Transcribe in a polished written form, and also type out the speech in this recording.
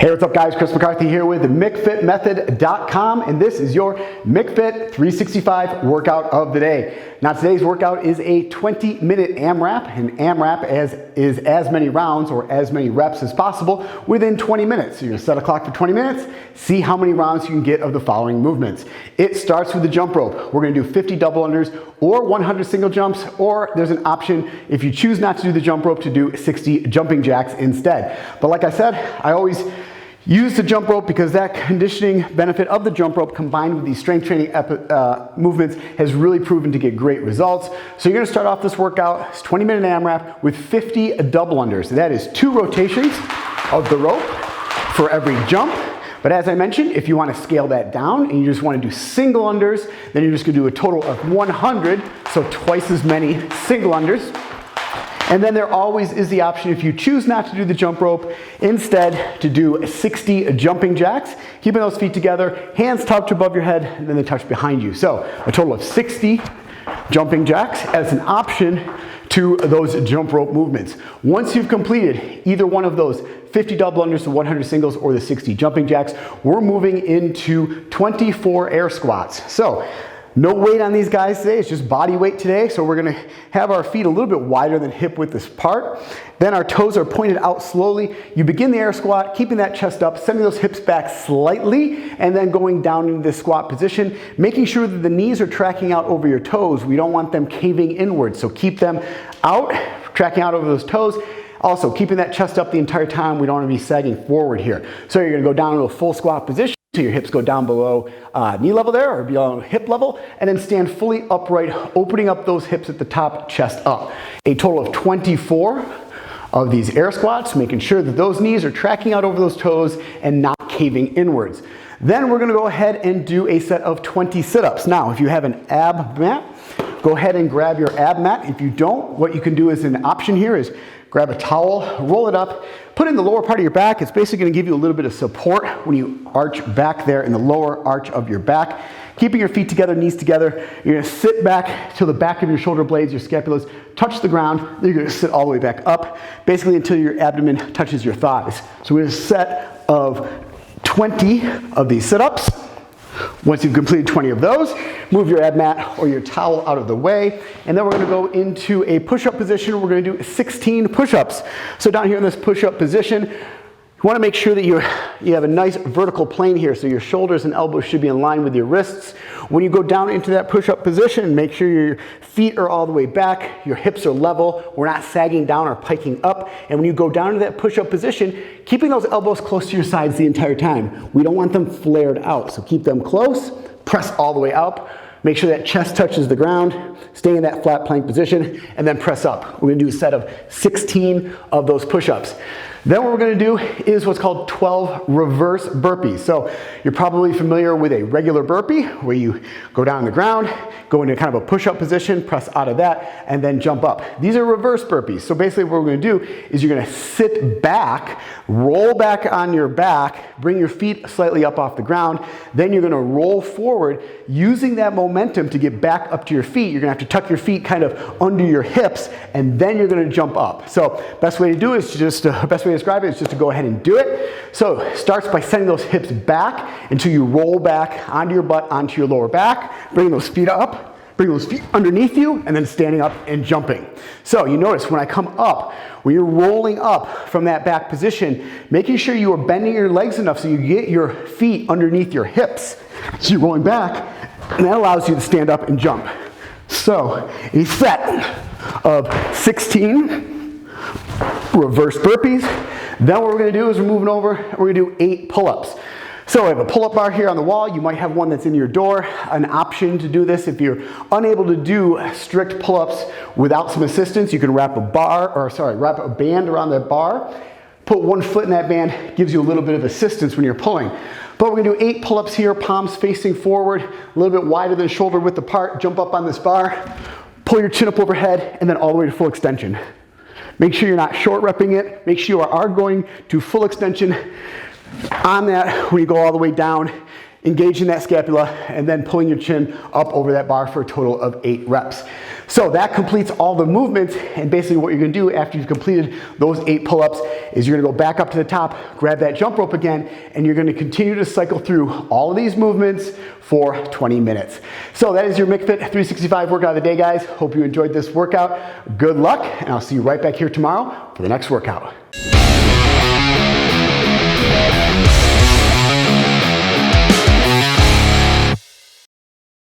Hey, what's up guys? Chris McCarthy here with McFitMethod.com, and this is your McFit365 workout of the day. Now today's workout is a 20-minute AMRAP, and AMRAP is as many rounds or as many reps as possible within 20 minutes. So you're gonna set a clock for 20 minutes, see how many rounds you can get of the following movements. It starts with the jump rope. We're gonna do 50 double unders or 100 single jumps, or there's an option if you choose not to do the jump rope to do 60 jumping jacks instead. But like I said, I always use the jump rope because that conditioning benefit of the jump rope combined with these strength training movements has really proven to get great results. So you're gonna start off this workout, it's 20-minute AMRAP with 50 double unders. That is 2 rotations of the rope for every jump. But as I mentioned, if you want to scale that down and you just want to do single unders, then you're just going to do a total of 100, so twice as many single unders. And then there always is the option, if you choose not to do the jump rope, instead to do 60 jumping jacks, keeping those feet together, hands tucked above your head, and then they touch behind you. So a total of 60 jumping jacks as an option to those jump rope movements. Once you've completed either one of those 50 double unders, the 100 singles, or the 60 jumping jacks, we're moving into 24 air squats. So no weight on these guys today, it's just body weight today. So we're gonna have our feet a little bit wider than hip width apart. Then our toes are pointed out slowly. You begin the air squat, keeping that chest up, sending those hips back slightly, and then going down into this squat position, making sure that the knees are tracking out over your toes. We don't want them caving inward, so keep them out, tracking out over those toes. Also, keeping that chest up the entire time. We don't want to be sagging forward here. So you're gonna go down to a full squat position. So your hips go down below knee level there, or below hip level, and then stand fully upright, opening up those hips at the top, chest up. A total of 24 of these air squats, making sure that those knees are tracking out over those toes and not caving inwards. Then we're gonna go ahead and do a set of 20 sit-ups. Now, if you have an ab mat, go ahead and grab your ab mat. If you don't, what you can do as an option here is grab a towel, roll it up, put it in the lower part of your back. It's basically gonna give you a little bit of support when you arch back there in the lower arch of your back. Keeping your feet together, knees together. You're gonna sit back till the back of your shoulder blades, your scapulas touch the ground. Then you're gonna sit all the way back up, basically until your abdomen touches your thighs. So we have a set of 20 of these sit-ups. Once you've completed 20 of those, move your ab mat or your towel out of the way, and then we're gonna go into a push-up position. We're gonna do 16 push-ups. So down here in this push-up position, you wanna make sure that you have a nice vertical plane here, so your shoulders and elbows should be in line with your wrists. When you go down into that push-up position, make sure your feet are all the way back, your hips are level, we're not sagging down or piking up. And when you go down to that push-up position, keeping those elbows close to your sides the entire time. We don't want them flared out, so keep them close, press all the way up. Make sure that chest touches the ground, stay in that flat plank position, and then press up. We're gonna do a set of 16 of those push-ups. Then what we're gonna do is what's called 12 reverse burpees. So you're probably familiar with a regular burpee where you go down on the ground, go into kind of a push-up position, press out of that, and then jump up. These are reverse burpees. So basically what we're gonna do is you're gonna sit back, roll back on your back, bring your feet slightly up off the ground, then you're gonna roll forward using that momentum to get back up to your feet. You're gonna have to tuck your feet kind of under your hips, and then you're gonna jump up. So best way to do it is best way to describe it is just to go ahead and do it. So it starts by sending those hips back until you roll back onto your butt, onto your lower back, bring those feet up, bring those feet underneath you, and then standing up and jumping. So you notice when I come up, when you're rolling up from that back position, making sure you are bending your legs enough so you get your feet underneath your hips. So you're rolling back, and that allows you to stand up and jump. So a set of 16 reverse burpees. Then what we're gonna do is we're moving over, we're gonna do 8 pull-ups. So I have a pull-up bar here on the wall. You might have one that's in your door. An option to do this, if you're unable to do strict pull-ups without some assistance, you can wrap a band around that bar. Put one foot in that band, gives you a little bit of assistance when you're pulling. But we're gonna do 8 pull-ups here, palms facing forward, a little bit wider than shoulder width apart. Jump up on this bar, pull your chin up overhead, and then all the way to full extension. Make sure you're not short repping it. Make sure you are going to full extension on that when you go all the way down. engaging that scapula, and then pulling your chin up over that bar for a total of 8 reps. So that completes all the movements, and basically what you're gonna do after you've completed those 8 pull-ups is you're gonna go back up to the top, grab that jump rope again, and you're gonna continue to cycle through all of these movements for 20 minutes. So that is your McFit 365 workout of the day, guys. Hope you enjoyed this workout. Good luck, and I'll see you right back here tomorrow for the next workout.